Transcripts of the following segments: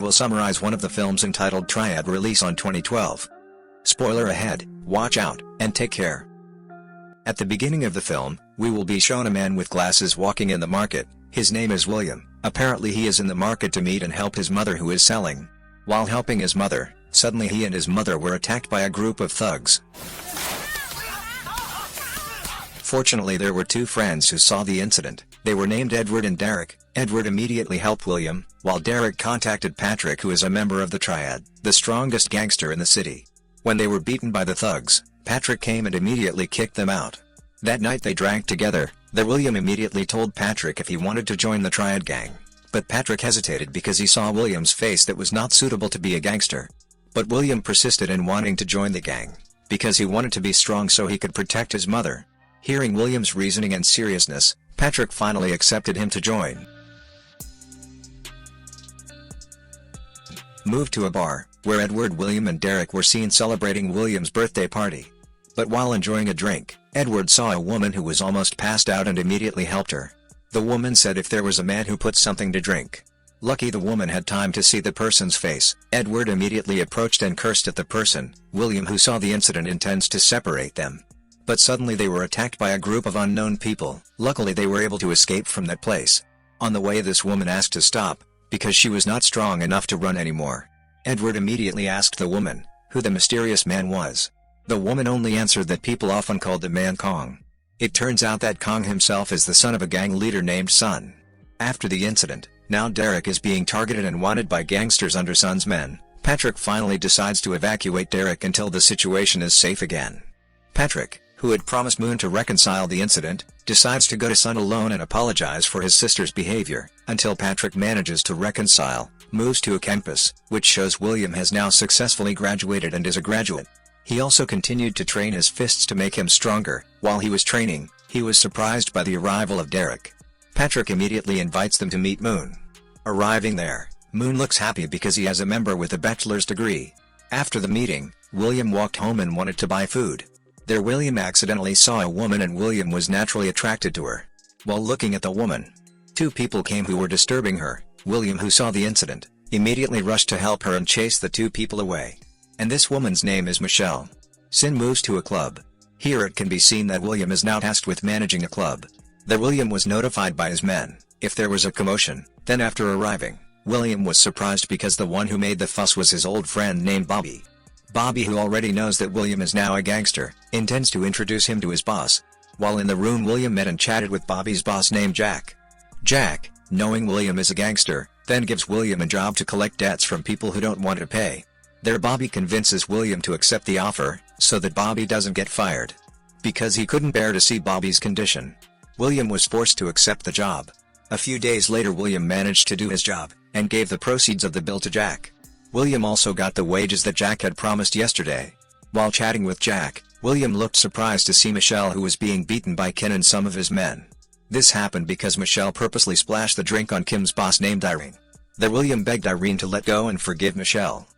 will summarize one of the films entitled Triad, release on 2012. Spoiler ahead, watch out, and take care. At the beginning of the film, we will be shown a man with glasses walking in the market. His name is William. Apparently he is in the market to meet and help his mother who is selling. While helping his mother, suddenly he and his mother were attacked by a group of thugs. Fortunately there were two friends who saw the incident. They were named Edward and Derek. Edward immediately helped William, while Derek contacted Patrick, who is a member of the Triad, the strongest gangster in the city. When they were beaten by the thugs, Patrick came and immediately kicked them out. That night they drank together. William immediately told Patrick if he wanted to join the Triad gang. But Patrick hesitated because he saw William's face that was not suitable to be a gangster. But William persisted in wanting to join the gang, because he wanted to be strong so he could protect his mother. Hearing William's reasoning and seriousness, Patrick finally accepted him to join. Moved to a bar, where Edward, William and Derek were seen celebrating William's birthday party. But while enjoying a drink, Edward saw a woman who was almost passed out and immediately helped her. The woman said if there was a man who put something to drink. Lucky the woman had time to see the person's face. Edward immediately approached and cursed at the person. William, who saw the incident, intends to separate them. But suddenly they were attacked by a group of unknown people. Luckily they were able to escape from that place. On the way this woman asked to stop, because she was not strong enough to run anymore. Edward immediately asked the woman, who the mysterious man was. The woman only answered that people often called the man Kong. It turns out that Kong himself is the son of a gang leader named Sun. After the incident, now Derek is being targeted and wanted by gangsters under Sun's men. Patrick finally decides to evacuate Derek until the situation is safe again. Patrick, who had promised Moon to reconcile the incident, decides to go to Sun alone and apologize for his sister's behavior. Until Patrick manages to reconcile, moves to a campus, which shows William has now successfully graduated and is a graduate. He also continued to train his fists to make him stronger. While he was training, he was surprised by the arrival of Derek. Patrick immediately invites them to meet Moon. Arriving there, Moon looks happy because he has a member with a bachelor's degree. After the meeting, William walked home and wanted to buy food. There William accidentally saw a woman and William was naturally attracted to her. While looking at the woman, two people came who were disturbing her. William, who saw the incident, immediately rushed to help her and chased the two people away. And this woman's name is Michelle. Sin moves to a club. Here it can be seen that William is now tasked with managing a club. William was notified by his men if there was a commotion. Then after arriving, William was surprised because the one who made the fuss was his old friend named Bobby. Bobby, who already knows that William is now a gangster, intends to introduce him to his boss. While in the room, William met and chatted with Bobby's boss named Jack. Jack, knowing William is a gangster, then gives William a job to collect debts from people who don't want to pay. There Bobby convinces William to accept the offer, so that Bobby doesn't get fired. Because he couldn't bear to see Bobby's condition, William was forced to accept the job. A few days later William managed to do his job, and gave the proceeds of the bill to Jack. William also got the wages that Jack had promised yesterday. While chatting with Jack, William looked surprised to see Michelle, who was being beaten by Ken and some of his men. This happened because Michelle purposely splashed the drink on Kim's boss named Irene. William begged Irene to let go and forgive Michelle.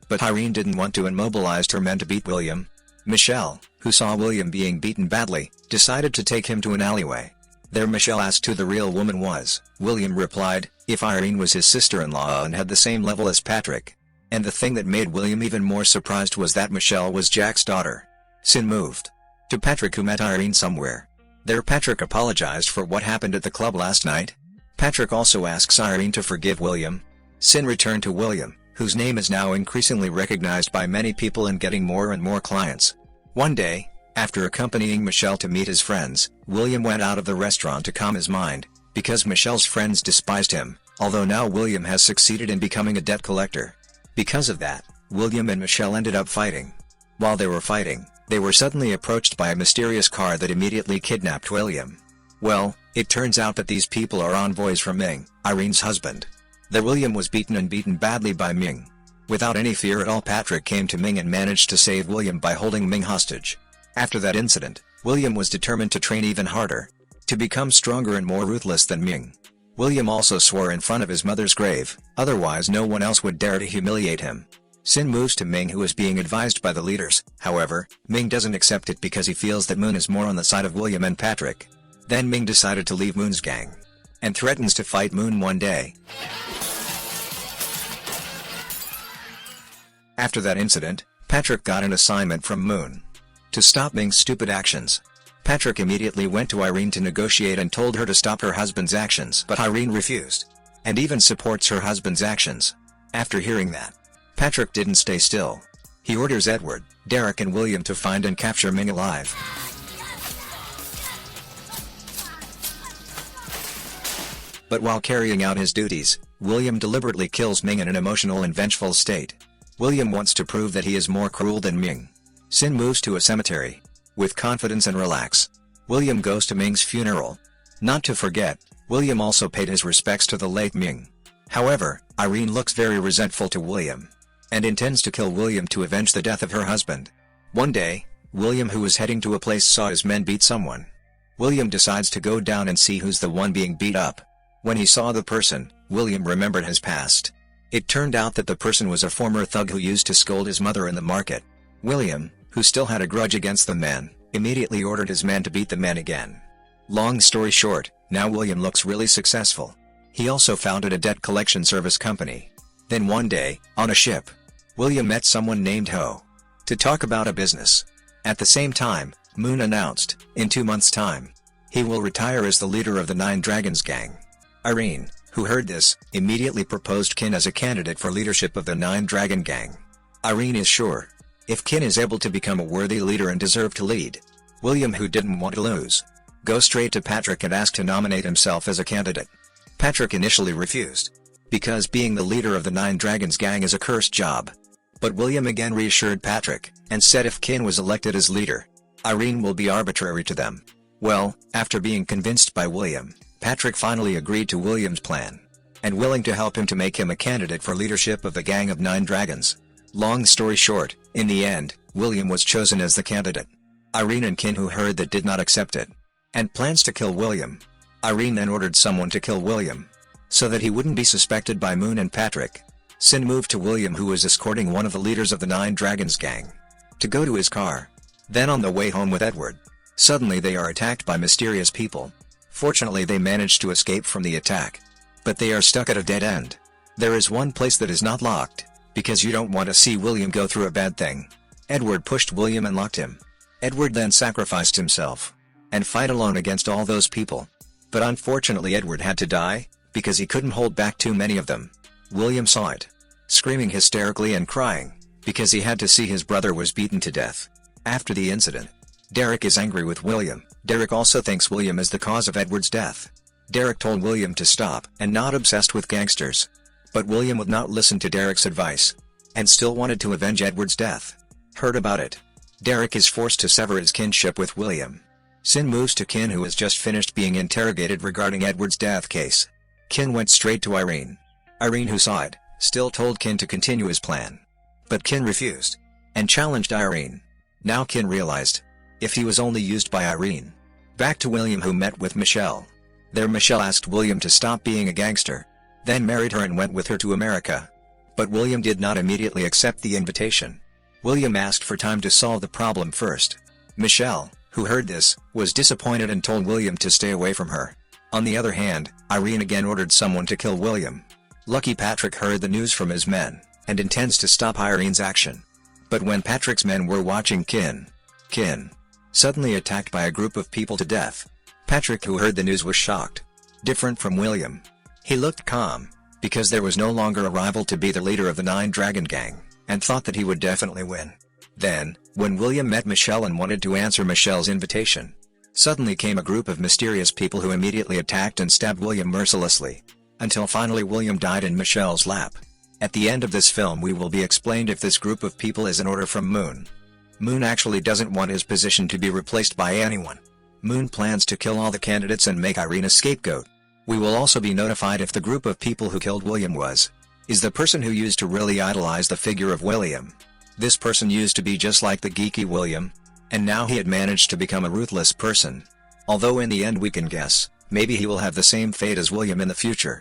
But Irene didn't want to and mobilized her men to beat William. Michelle, who saw William being beaten badly, decided to take him to an alleyway. There Michelle asked who the real woman was. William replied, if Irene was his sister-in-law and had the same level as Patrick. And the thing that made William even more surprised was that Michelle was Jack's daughter. Sin moved to Patrick, who met Irene somewhere. There Patrick apologized for what happened at the club last night. Patrick also asks Irene to forgive William. Sin returned to William, whose name is now increasingly recognized by many people and getting more and more clients. One day, after accompanying Michelle to meet his friends, William went out of the restaurant to calm his mind, because Michelle's friends despised him, although now William has succeeded in becoming a debt collector. Because of that, William and Michelle ended up fighting. While they were fighting, they were suddenly approached by a mysterious car that immediately kidnapped William. Well, it turns out that these people are envoys from Ming, Irene's husband. William was beaten badly by Ming. Without any fear at all, Patrick came to Ming and managed to save William by holding Ming hostage. After that incident, William was determined to train even harder, to become stronger and more ruthless than Ming. William also swore in front of his mother's grave, otherwise no one else would dare to humiliate him. Sin moves to Ming, who is being advised by the leaders. However, Ming doesn't accept it because he feels that Moon is more on the side of William and Patrick. Then Ming decided to leave Moon's gang, and threatens to fight Moon one day. After that incident, Patrick got an assignment from Moon to stop Ming's stupid actions. Patrick immediately went to Irene to negotiate and told her to stop her husband's actions, but Irene refused, and even supports her husband's actions. After hearing that, Patrick didn't stay still. He orders Edward, Derek and William to find and capture Ming alive. But while carrying out his duties, William deliberately kills Ming in an emotional and vengeful state. William wants to prove that he is more cruel than Ming. Sin moves to a cemetery. With confidence and relax, William goes to Ming's funeral. Not to forget, William also paid his respects to the late Ming. However, Irene looks very resentful to William, and intends to kill William to avenge the death of her husband. One day, William, who was heading to a place, saw his men beat someone. William decides to go down and see who's the one being beat up. When he saw the person, William remembered his past. It turned out that the person was a former thug who used to scold his mother in the market. William, who still had a grudge against the man, immediately ordered his men to beat the man again. Long story short, now William looks really successful. He also founded a debt collection service company. Then one day, on a ship, William met someone named Ho to talk about a business. At the same time, Moon announced, in 2 months' time, he will retire as the leader of the Nine Dragons gang. Irene, who heard this, immediately proposed Kin as a candidate for leadership of the Nine Dragon gang. Irene is sure, if Kin is able to become a worthy leader and deserve to lead, William, who didn't want to lose, goes straight to Patrick and asked to nominate himself as a candidate. Patrick initially refused, because being the leader of the Nine Dragons gang is a cursed job. But William again reassured Patrick, and said if Kin was elected as leader, Irene will be arbitrary to them. Well, after being convinced by William, Patrick finally agreed to William's plan, and willing to help him to make him a candidate for leadership of the Gang of Nine Dragons. Long story short, in the end, William was chosen as the candidate. Irene and Kin, who heard that, did not accept it, and plans to kill William. Irene then ordered someone to kill William, so that he wouldn't be suspected by Moon and Patrick. Sin moved to William, who was escorting one of the leaders of the Nine Dragons gang, to go to his car. Then on the way home with Edward, suddenly they are attacked by mysterious people. Fortunately, they managed to escape from the attack, but they are stuck at a dead end. There is one place that is not locked, because you don't want to see William go through a bad thing. Edward pushed William and locked him. Edward then sacrificed himself, and fight alone against all those people. But unfortunately Edward had to die, because he couldn't hold back too many of them. William saw it, screaming hysterically and crying, because he had to see his brother was beaten to death. After the incident, Derek is angry with William. Derek also thinks William is the cause of Edward's death. Derek told William to stop and not obsessed with gangsters. But William would not listen to Derek's advice, and still wanted to avenge Edward's death. Heard about it, Derek is forced to sever his kinship with William. Sin moves to Kin, who has just finished being interrogated regarding Edward's death case. Kin went straight to Irene. Irene, who saw it, still told Kin to continue his plan. But Kin refused, and challenged Irene. Now Kin realized, if he was only used by Irene. Back to William, who met with Michelle. There Michelle asked William to stop being a gangster, then married her and went with her to America. But William did not immediately accept the invitation. William asked for time to solve the problem first. Michelle, who heard this, was disappointed and told William to stay away from her. On the other hand, Irene again ordered someone to kill William. Lucky Patrick heard the news from his men, and intends to stop Irene's action. But when Patrick's men were watching Kin suddenly attacked by a group of people to death. Patrick, who heard the news, was shocked. Different from William, he looked calm, because there was no longer a rival to be the leader of the Nine Dragon gang, and thought that he would definitely win. Then, when William met Michelle and wanted to answer Michelle's invitation, suddenly came a group of mysterious people who immediately attacked and stabbed William mercilessly, until finally William died in Michelle's lap. At the end of this film we will be explained if this group of people is an order from Moon. Moon actually doesn't want his position to be replaced by anyone. Moon plans to kill all the candidates and make Irene a scapegoat. We will also be notified if the group of people who killed William is the person who used to really idolize the figure of William. This person used to be just like the geeky William, and now he had managed to become a ruthless person. Although in the end we can guess, maybe he will have the same fate as William in the future.